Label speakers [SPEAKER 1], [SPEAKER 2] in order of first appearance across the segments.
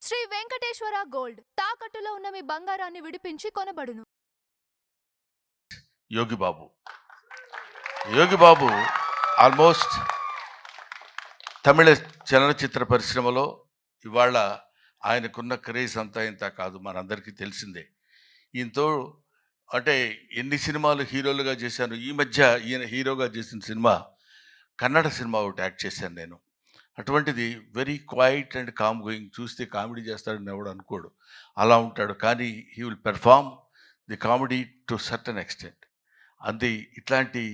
[SPEAKER 1] Shri Venkateswara gold తాకట్టులో ఉన్న మీ బంగారాన్ని విడిపించి కొనబడును.
[SPEAKER 2] యోగి బాబు ఆల్మోస్ట్ తమిళ చలనచిత్ర పరిశ్రమలో ఇవాళ ఆయనకున్న క్రేజ్ అంతా ఇంత కాదు, మనందరికీ తెలిసిందే. ఈయనతో అంటే ఎన్ని సినిమాలు హీరోలుగా చేశాను. ఈ మధ్య ఈయన హీరోగా చేసిన సినిమా కన్నడ సినిమా ఒకటి యాక్ట్ చేశాను నేను. అటువంటిది very quiet and calm going. చూస్తే కామెడీ చేస్తాడని ఎవడు అనుకోడు, అలా ఉంటాడు. కానీ he will perform the comedy to certain extent. అది ఇట్లాంటి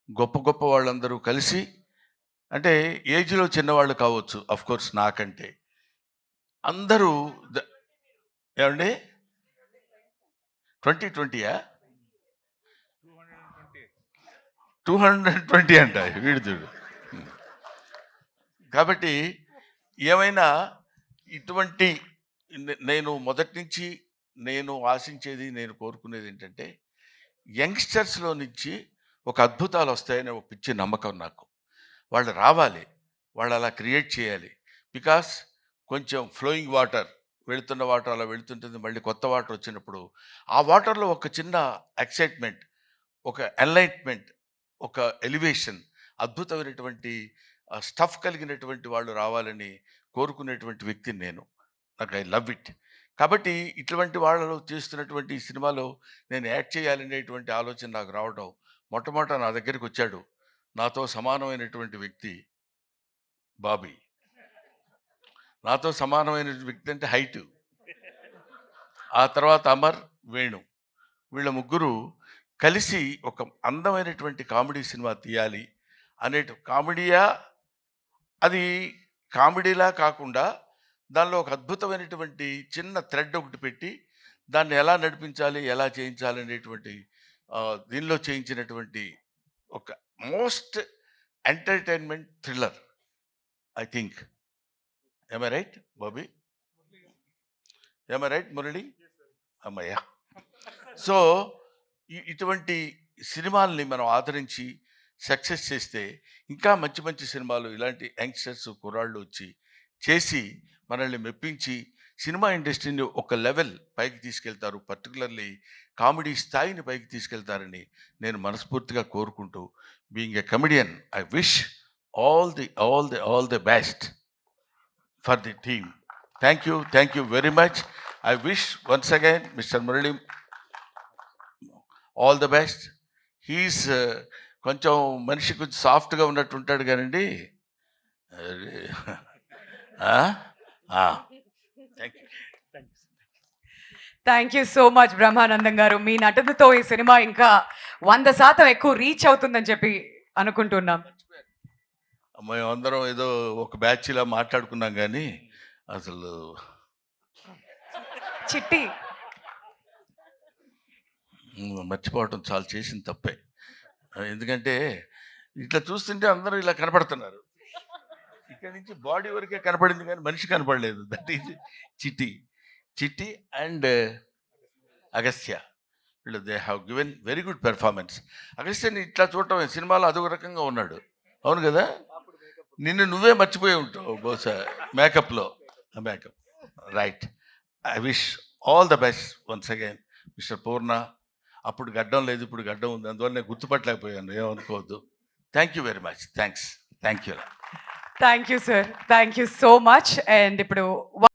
[SPEAKER 2] గొప్ప గొప్ప వాళ్ళందరూ కలిసి, అంటే ఏజ్లో చిన్నవాళ్ళు కావచ్చు అఫ్ కోర్స్ నాకంటే, అందరూ ఏమండి 2020యా 220 అంట వీడిదుడు. కాబట్టి ఏమైనా ఇటువంటి నేను మొదటి నుంచి నేను ఆశించేది, నేను కోరుకునేది ఏంటంటే యంగ్స్టర్స్లో నుంచి ఒక అద్భుతాలు వస్తాయనే ఒక పిచ్చి నమ్మకం నాకు. వాళ్ళు రావాలి, వాళ్ళు అలా క్రియేట్ చేయాలి. బికాస్ కొంచెం ఫ్లోయింగ్ వాటర్, వెళుతున్న వాటర్ అలా వెళుతుంటుంది, మళ్ళీ కొత్త వాటర్ వచ్చినప్పుడు ఆ వాటర్లో ఒక చిన్న ఎక్సైట్మెంట్, ఒక ఎన్లైట్మెంట్, ఒక ఎలివేషన్, అద్భుతమైనటువంటి స్టఫ్ కలిగినటువంటి వాళ్ళు రావాలని కోరుకునేటువంటి వ్యక్తిని నేను. నాకు ఐ లవ్ ఇట్. కాబట్టి ఇటువంటి వాళ్ళు చేస్తున్నటువంటి ఈ సినిమాలో నేను యాక్ట్ చేయాలనేటువంటి ఆలోచన నాకు రావడం, మొట్టమొదట నా దగ్గరికి వచ్చాడు నాతో సమానమైనటువంటి వ్యక్తి బాబీ. నాతో సమానమైన వ్యక్తి అంటే హైటు. ఆ తర్వాత అమర్, వేణు, వీళ్ళ ముగ్గురు కలిసి ఒక అందమైనటువంటి కామెడీ సినిమా తీయాలి కామెడీయా, అది కామెడీలా కాకుండా దానిలో ఒక అద్భుతమైనటువంటి చిన్న థ్రెడ్ ఒకటి పెట్టి దాన్ని ఎలా నడిపించాలి, ఎలా చేయించాలి అనేటువంటి దీనిలో చేయించినటువంటి ఒక most entertainment thriller I think. Am I right, Bobby? Am I right, Murali? అమ్మయ్య. సో ఇటువంటి సినిమాల్ని మనం ఆదరించి సక్సెస్ చేస్తే ఇంకా మంచి మంచి సినిమాలు ఇలాంటి యంగ్స్టర్స్ కుర్రాళ్ళు వచ్చి చేసి మనల్ని మెప్పించి సినిమా ఇండస్ట్రీని ఒక లెవెల్ పైకి తీసుకెళ్తారు, పర్టికులర్లీ కామెడీ స్థాయిని పైకి తీసుకెళ్తారని నేను మనస్ఫూర్తిగా కోరుకుంటూ, being a comedian, I wish all the best for the team. Thank you very much. I wish once again Mr. Murali all the best. He's కొంచెం మనిషి కొంచెం సాఫ్ట్గా ఉన్నట్టు ఉంటాడు కానండి.
[SPEAKER 3] Thank you so much Brahmanandam గారు. మీ నటనతో ఈ సినిమా ఇంకా 100% ఎక్కువ రీచ్ అవుతుందని చెప్పి అనుకుంటున్నాం.
[SPEAKER 2] మేము అందరం ఏదో ఒక బ్యాచ్ ఇలా మాట్లాడుకున్నాం, కానీ అసలు
[SPEAKER 3] చిట్టి
[SPEAKER 2] మర్చిపోవటం చాలా చేసిన తప్పే. ఎందుకంటే ఇట్లా చూస్తుంటే అందరూ ఇలా కనపడుతున్నారు, ఇక్కడ నుంచి బాడీ వరకే కనపడింది కానీ మనిషి కనపడలేదు. That is Chitti and Agastya. వీళ్ళు they have given very good performance. అగస్త్యని ఇట్లా చూడటం సినిమాలో అదొక రకంగా ఉన్నాడు, అవును కదా? నిన్ను నువ్వే మర్చిపోయి ఉంటావు బహుశా మేకప్లో. Makeup right. I wish all the best once again mister Purna. అప్పుడు గడ్డం లేదు, ఇప్పుడు గడ్డం ఉంది, అందువల్ల నేను గుర్తుపట్టలేకపోయాను, ఏమనుకోవద్దు. Thank you very much. Thank you
[SPEAKER 3] sir. Thank you so much. And ఇప్పుడు